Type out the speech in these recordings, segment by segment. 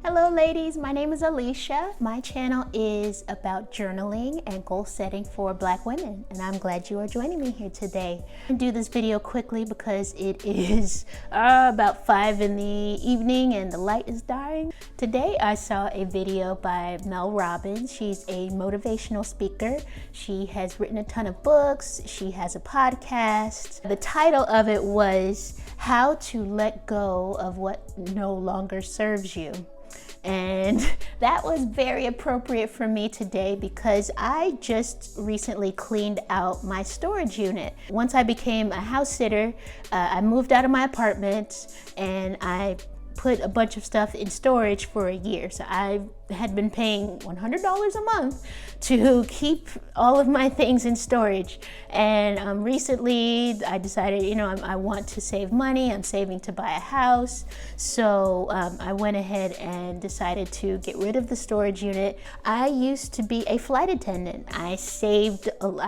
Hello ladies, my name is Alicia. My channel is about journaling and goal setting for Black women, and I'm glad you are joining me here today. I'm gonna do this video quickly because it is about 5 in the evening and the light is dying. Today I saw a video by Mel Robbins. She's a motivational speaker. She has written a ton of books. She has a podcast. The title of it was How to Let Go of What No Longer Serves You. And that was very appropriate for me today because I just recently cleaned out my storage unit. Once I became a house sitter, I moved out of my apartment and I put a bunch of stuff in storage for a year. So I had been paying $100 a month to keep all of my things in storage. And recently I decided, I want to save money. I'm saving to buy a house. So I went ahead and decided to get rid of the storage unit. I used to be a flight attendant. I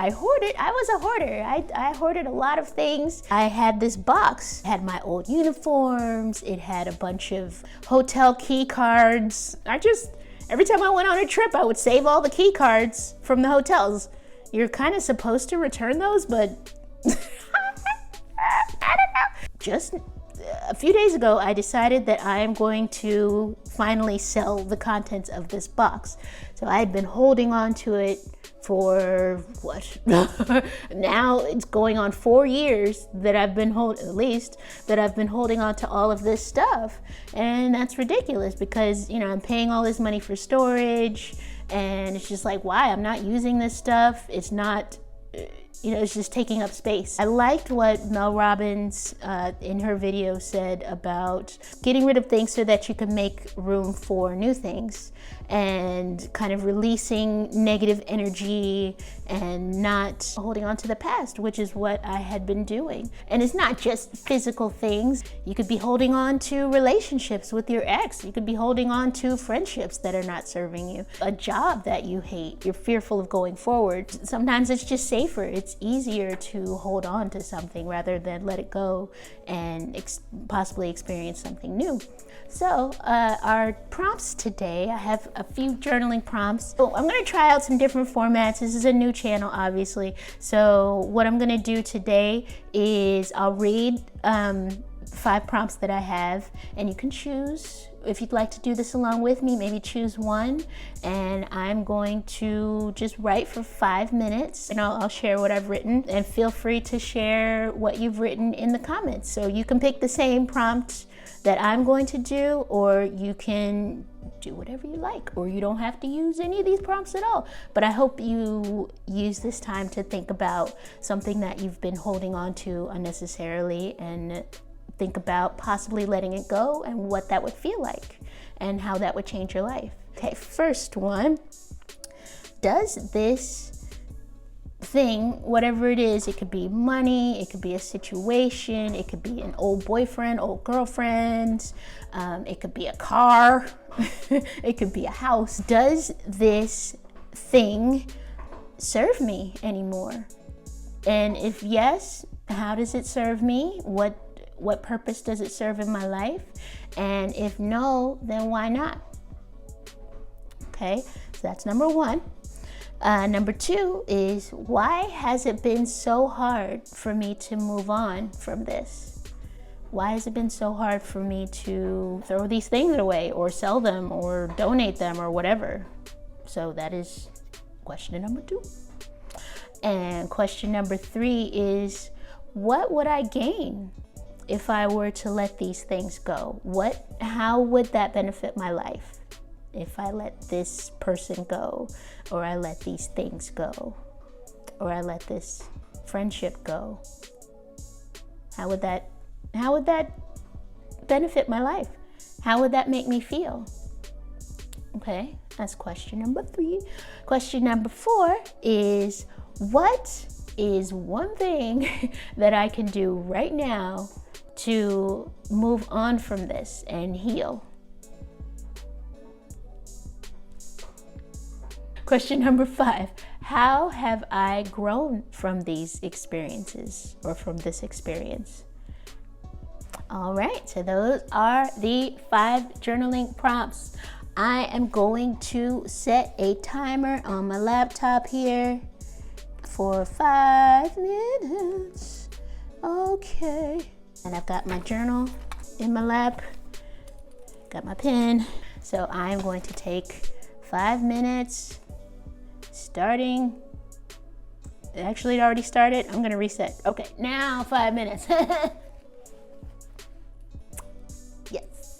hoarded. I was a hoarder. I hoarded a lot of things. I had this box. It had my old uniforms. It had a bunch of hotel key cards. Every time I went on a trip, I would save all the key cards from the hotels. You're kind of supposed to return those, but I don't know. Just a few days ago, I decided that I am going to finally sell the contents of this box. So I had been holding on to it for what? Now it's going on 4 years that I've been holding on to all of this stuff. And that's ridiculous because, I'm paying all this money for storage and it's just like, why? I'm not using this stuff. It's not, it's just taking up space. I liked what Mel Robbins in her video said about getting rid of things so that you can make room for new things and kind of releasing negative energy and not holding on to the past, which is what I had been doing. And it's not just physical things. You could be holding on to relationships with your ex. You could be holding on to friendships that are not serving you, a job that you hate. You're fearful of going forward. Sometimes it's just safer. It's easier to hold on to something rather than let it go and possibly experience something new. So our prompts today, I have a few journaling prompts. So I'm going to try out some different formats. This is a new channel, obviously. So what I'm going to do today is I'll read 5 prompts that I have, and you can choose. If you'd like to do this along with me, maybe choose one, and I'm going to just write for 5 minutes and I'll share what I've written, and feel free to share what you've written in the comments. So you can pick the same prompt that I'm going to do, or you can do whatever you like, or you don't have to use any of these prompts at all. But I hope you use this time to think about something that you've been holding on to unnecessarily and think about possibly letting it go and what that would feel like and how that would change your life. Okay, first one. Does this thing, whatever it is, it could be money, it could be a situation, it could be an old boyfriend, old girlfriend, it could be a car, it could be a house. Does this thing serve me anymore? And if yes, how does it serve me? What purpose does it serve in my life? And if no, then why not? Okay, so that's number 1. Number 2 is, why has it been so hard for me to move on from this? Why has it been so hard for me to throw these things away or sell them or donate them or whatever? So that is question number 2. And question number 3 is, what would I gain if I were to let these things go? How would that benefit my life? If I let this person go, or I let these things go, or I let this friendship go, how would that benefit my life? How would that make me feel? Okay, that's question number 3. Question number 4 is, what is one thing that I can do right now to move on from this and heal? Question number 5, how have I grown from these experiences or from this experience? All right, so those are the 5 journaling prompts. I am going to set a timer on my laptop here for 5 minutes. Okay. And I've got my journal in my lap, got my pen. So I'm going to take 5 minutes starting. Actually, it already started. I'm gonna reset. Okay, now 5 minutes. Yes.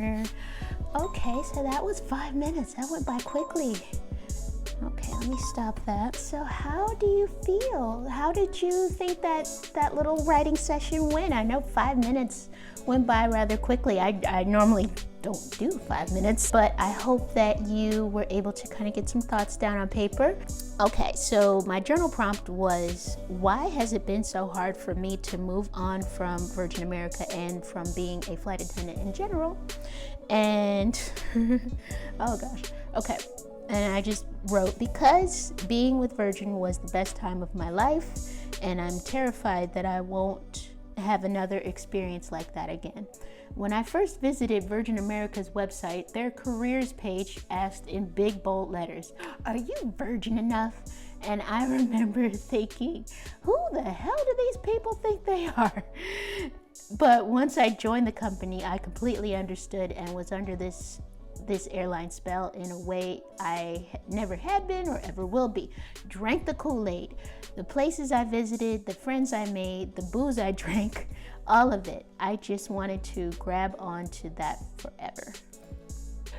Okay, so that was 5 minutes. That went by quickly. Okay, let me stop that. So how do you feel? How did you think that little writing session went? I know 5 minutes went by rather quickly. I normally don't do 5 minutes, but I hope that you were able to kind of get some thoughts down on paper. Okay, so my journal prompt was, why has it been so hard for me to move on from Virgin America and from being a flight attendant in general? And, oh gosh, okay. And I just wrote, because being with Virgin was the best time of my life, and I'm terrified that I won't have another experience like that again. When I first visited Virgin America's website, their careers page asked in big bold letters, "Are you virgin enough?" And I remember thinking, who the hell do these people think they are? But once I joined the company, I completely understood and was under this airline spell in a way I never had been or ever will be. Drank the Kool-Aid, the places I visited, the friends I made, the booze I drank, all of it. I just wanted to grab onto that forever.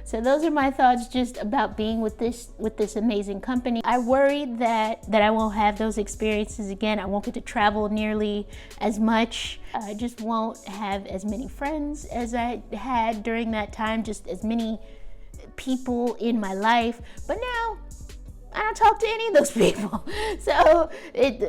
So those are my thoughts just about being with this amazing company. I worry that I won't have those experiences again. I won't get to travel nearly as much. I just won't have as many friends as I had during that time, just as many people in my life. But now I don't talk to any of those people. So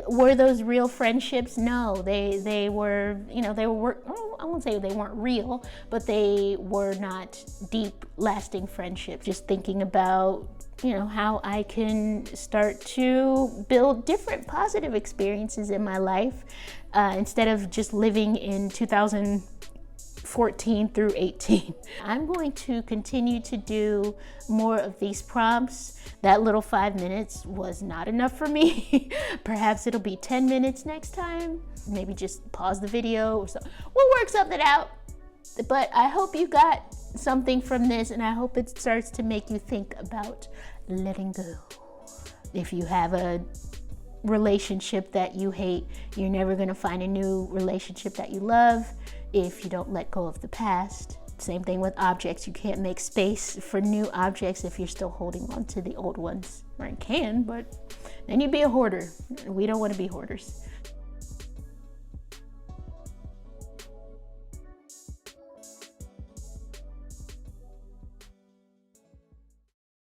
were those real friendships? No, they were, they were, I won't say they weren't real, but they were not deep, lasting friendships. Just thinking about, how I can start to build different positive experiences in my life instead of just living in 2014 through 18. I'm going to continue to do more of these prompts. That little 5 minutes was not enough for me. Perhaps it'll be 10 minutes next time. Maybe just pause the video or so. We'll work something out. But I hope you got something from this, and I hope it starts to make you think about letting go. If you have a relationship that you hate, you're never gonna find a new relationship that you love if you don't let go of the past. Same thing with objects. You can't make space for new objects if you're still holding on to the old ones. Or you can, but then you'd be a hoarder. We don't want to be hoarders.